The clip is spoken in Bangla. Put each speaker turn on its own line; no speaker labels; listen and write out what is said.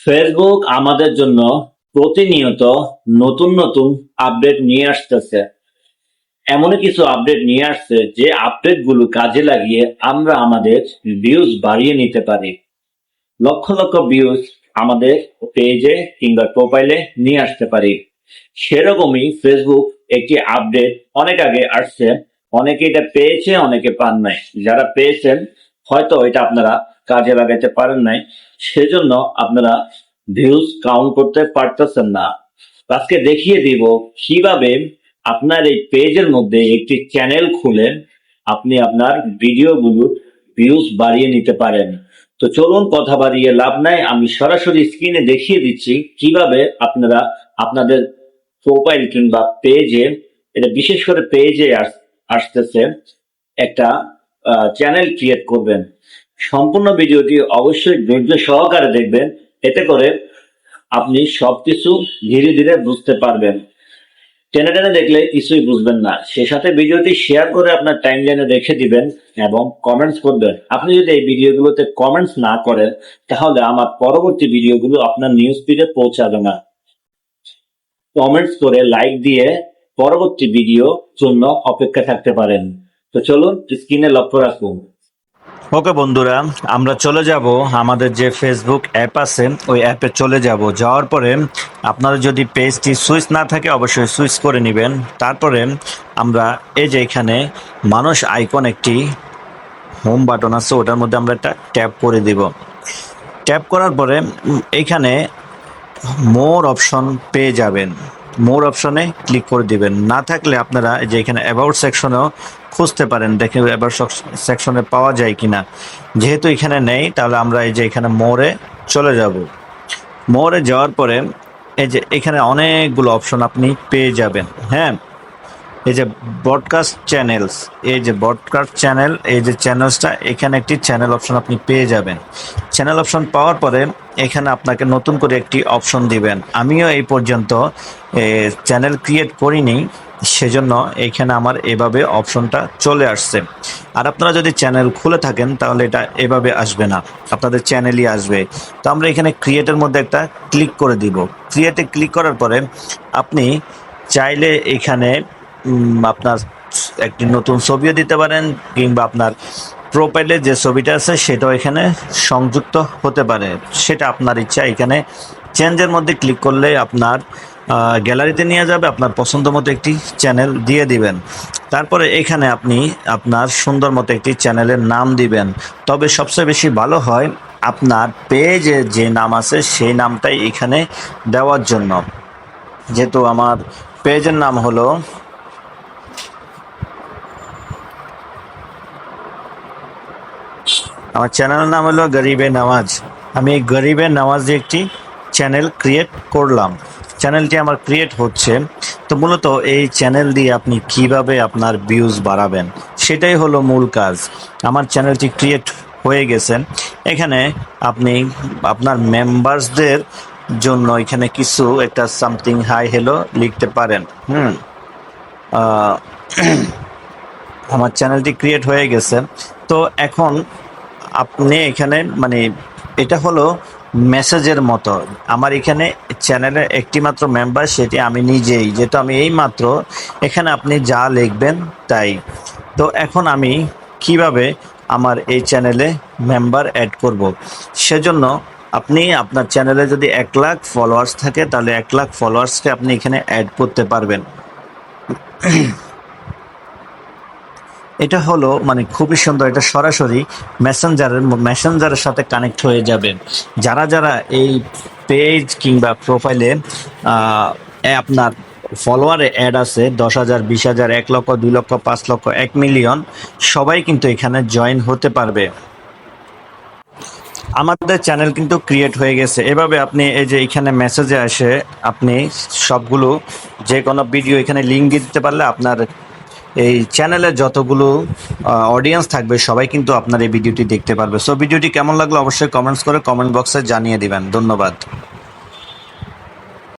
ফেসবুক আমাদের জন্য প্রতিনিয়ত নতুন নতুন আপডেট নিয়ে আসতেছে। এমনই কিছু আপডেট নিয়ে আসছে যে আপডেট গুলো কাজে লাগিয়ে আমরা আমাদের ভিউজ বাড়িয়ে নিতে পারি। লক্ষ লক্ষ ভিউজ আমাদের পেজে কিংবা প্রোফাইলে নিয়ে আসতে পারি। সেরকমই ফেসবুক একটি আপডেট অনেক আগে আসছে। অনেকে এটা পেয়েছে, অনেকে পান নাই। যারা পেয়েছেন হয়তো এটা আপনারা কাজে লাগাইতে পারেন নাই, সেজন্য আপনারা ভিউজ কাউন্ট করতে পারতেছেন না। আজকে দেখিয়ে দিব কিভাবে আপনার এই পেজের মধ্যে একটি চ্যানেল খুলে আপনি আপনার ভিডিওগুলোর ভিউজ বাড়িয়ে নিতে পারেন। তো চলুন, কথা বাড়িয়ে লাভ নাই, আমি সরাসরি স্ক্রিনে দেখিয়ে দিচ্ছি কিভাবে আপনারা আপনাদের প্রোফাইল কিংবা পেজে, এটা বিশেষ করে পেজে আসতেছে, একটা চ্যানেল ক্রিয়েট করবেন। সম্পূর্ণ ভিডিওটি অবশ্যই ধৈর্য সহকারে দেখবেন, এতে করে আপনি সবকিছু ধীরে ধীরে বুঝতে পারবেন। টেনে টেনে দেখলে কিছুই বুঝবেন না। সে সাথে ভিডিওটি শেয়ার করে আপনার টাইমলাইনে রেখে দিবেন এবং কমেন্টস করবেন। আপনি যদি এই ভিডিওগুলোতে কমেন্টস না করেন তাহলে আমার পরবর্তী ভিডিওগুলো আপনার নিউজ ফিডে পৌঁছাবে না। কমেন্টস করে লাইক দিয়ে পরবর্তী ভিডিও জন্য অপেক্ষা থাকতে পারেন। তো চলুন, স্ক্রিনে লক্ষ্য রাখুন। ওকে বন্ধুরা, আমরা চলে যাব আমাদের যে ফেসবুক অ্যাপ আছে ওই অ্যাপে চলে যাব। যাওয়ার পরে আপনারা যদি পেজটি সুইচ না থাকে অবশ্যই সুইচ করে নেবেন। তারপরে আমরা এই যে এখানে মানুষ আইকন একটি হোম বাটন আছে, ওটার মধ্যে আমরা একটা ট্যাপ করে দিব। ট্যাপ করার পরে এইখানে মোর অপশন পেয়ে যাবেন। মোর অপশনে ক্লিক করে দিবেন। না থাকলে আপনারা যে এখানে অ্যাবাউট সেকশনেও খুঁজতে পারেন, দেখে অ্যাবাউট সেকশনে পাওয়া যায় কিনা। যেহেতু এখানে নেই তাহলে আমরা এই যে এখানে মোরে চলে যাব। মোরে যাওয়ার পরে এই যে এখানে অনেকগুলো অপশন আপনি পেয়ে যাবেন। হ্যাঁ, এই যে ব্রডকাস্ট চ্যানেলস, এই যে ব্রডকাস্ট চ্যানেল, এই যে চ্যানেলসটা, এখানে একটি চ্যানেল অপশন আপনি পেয়ে যাবেন। চ্যানেল অপশন পাওয়ার পরে এখানে আপনাকে নতুন করে একটি অপশন দিবেন। আমিও এই পর্যন্ত চ্যানেল ক্রিয়েট করিনি, সেজন্য এইখানে আমার এভাবে অপশনটা চলে আসছে। আর আপনারা যদি চ্যানেল খুলে থাকেন তাহলে এটা এভাবে আসবে না, আপনাদের চ্যানেলই আসবে। তো আমরা এখানে ক্রিয়েটের মধ্যে একটা ক্লিক করে দিব। ক্রিয়েটে ক্লিক করার পরে আপনি চাইলে এখানে আপনার একটি নতুন ছবিও দিতে পারেন, কিংবা আপনার প্রোফাইলে যে ছবিটা আছে সেটাও এখানে সংযুক্ত হতে পারে, সেটা আপনার ইচ্ছা। এখানে চেঞ্জের মধ্যে ক্লিক করলে আপনার গ্যালারিতে নিয়ে যাবে। আপনার পছন্দ মতো একটি চ্যানেল দিয়ে দিবেন। তারপরে এখানে আপনি আপনার সুন্দর মতো একটি চ্যানেলের নাম দিবেন। তবে সবচেয়ে বেশি ভালো হয় আপনার পেজে যে নাম আছে সেই নামটাই এখানে দেওয়ার জন্য। যেহেতু আমার পেজের নাম হলো আমার চ্যানেলের নাম হলো গরিবে নওয়াজ। আমি এই গরিবে নওয়াজ দিয়ে একটি চ্যানেল ক্রিয়েট করলাম। চ্যানেলটি আমার ক্রিয়েট হচ্ছে। তো মূলত এই চ্যানেল দিয়ে আপনি কিভাবে আপনার ভিউজ বাড়াবেন সেটাই হলো মূল কাজ। আমার চ্যানেলটি ক্রিয়েট হয়ে গেছে। এখানে আপনি আপনার মেম্বার্সদের জন্য এখানে কিছু একটা সামথিং হাই হ্যালো লিখতে পারেন। আমার চ্যানেলটি ক্রিয়েট হয়ে গেছে। তো এখন আপনি এখানে মানে এটা হলো মেসেজের মতো। আমার এখানে চ্যানেলের একটি মাত্র মেম্বার, সেটি আমি নিজেই, যেহেতু আমি এই মাত্র। এখানে আপনি যা লিখবেন তাই। তো এখন আমি কিভাবে আমার এই চ্যানেলে মেম্বার অ্যাড করব, সেজন্য আপনি আপনার চ্যানেলে যদি 1 লাখ ফলোয়ার্স থাকে তাহলে 1 লাখ ফলোয়ার্সকে আপনি এখানে অ্যাড করতে পারবেন। এটা হলো মানে খুবই সুন্দর। এটা সরাসরি মেসেঞ্জারের সাথে কানেক্ট হয়ে যাবে। যারা যারা এই পেজ কিংবা প্রোফাইলে আপনার ফলোয়ারে অ্যাড আছে 10,000, 20,000, 1 লক্ষ, 2 লক্ষ, 5 লক্ষ, 1 মিলিয়ন, সবাই কিন্তু এখানে জয়েন হতে পারবে। আমাদের চ্যানেল কিন্তু ক্রিয়েট হয়ে গেছে। এভাবে আপনি এই যে এখানে মেসেজে আসে আপনি সবগুলো যে কোনো ভিডিও এখানে লিঙ্ক দিতে পারলে আপনার এই চ্যানেলে যতগুলো অডিয়েন্স থাকবে সবাই কিন্তু আপনার এই ভিডিওটি দেখতে পারবে। সো ভিডিওটি কেমন লাগলো অবশ্যই কমেন্টস করে কমেন্ট বক্সে জানিয়ে দিবেন। ধন্যবাদ।